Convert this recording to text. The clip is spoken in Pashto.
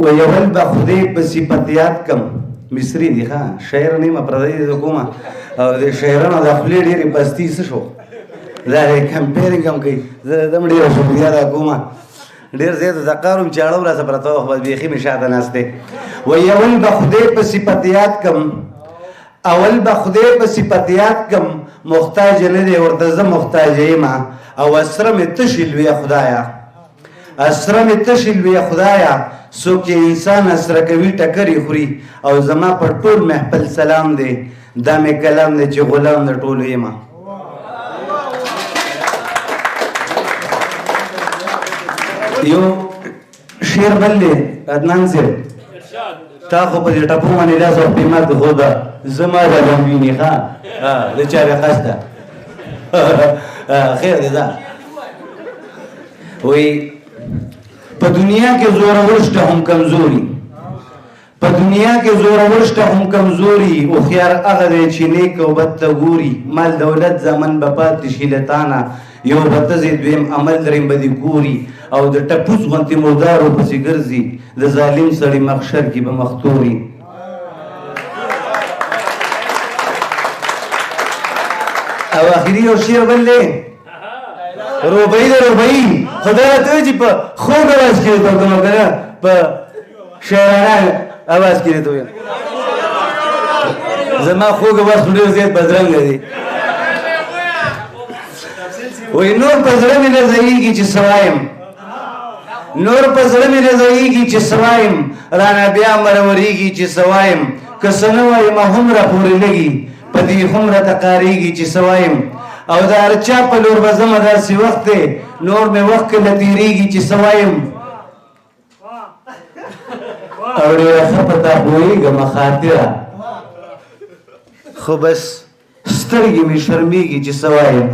ویول به خدای په صفت یاد کم مصري دي ښه شاعر نه یم پردی دي کومه او د شاعرانو د خولې ډېرې پستي څه شو دا کمپیرینګ هم کوي زه دم ډېره شکریا دا کومه ډېر زیات زقار هم چاړه راسه پرته وه خو بیخي مې شاته ناست دی وایي اول به خدای په صفت یاد کم اول به خدای په صفت یاد کم محتاج نه دی ورته زه محتاج یم او اسره مې تشي لویه خدایه اسره مې تشي لویه خدایه څوک چې انسان اسره کوي ټکرې خوري او زما پر ټول محفل سلام دی دا مې کلام دی چې غلام د ټولو یم یو شعر بل دی عدنان صاحب تا خو په دې ټپو باندې لاس او قیمت خو ده زما د غم وینې ښه د چارې خاص ده خیر دی دا وایي په دنیا کې زورور شته هم کمزوري په دنیا کې زورور شته هم کمزوري هوښیار هغه دی چې نیک او بد ته ګوري مال دولت زمن به پاتې شي له تانه یو به ته ځې دویم عمل درېیم به دې ګوري او د ټپوس غوندې مردارو پسې ګرځي د ظالم سړي محشر کې به مختوري او اخري یو شعر بل دی روبۍ د روبۍ خدای راته وایي چې په خوږ اواز کې درته وکړم که نه په شاعرانه اواز کې درته ووایم زما خوږ اواز خو ډېر زیات بدرنګه دی وایي نور په زړه مې لړزېږي چې څه وایم نور په زړه مې لړزېږي چې څه وایم رانه بیا مرورېږي چې څه وایم که څه نه وایم هم راپورې لګي په دې هم راته قارېږي چې څه وایم او د هر چا په لور به ځمه داسې وخت دی نور مې وخت کله تېرېږي چې څه وایم او ډېره ښه په تا پوهېږم خاطره خو بس سترګې مې شرمېږي چې څه وایم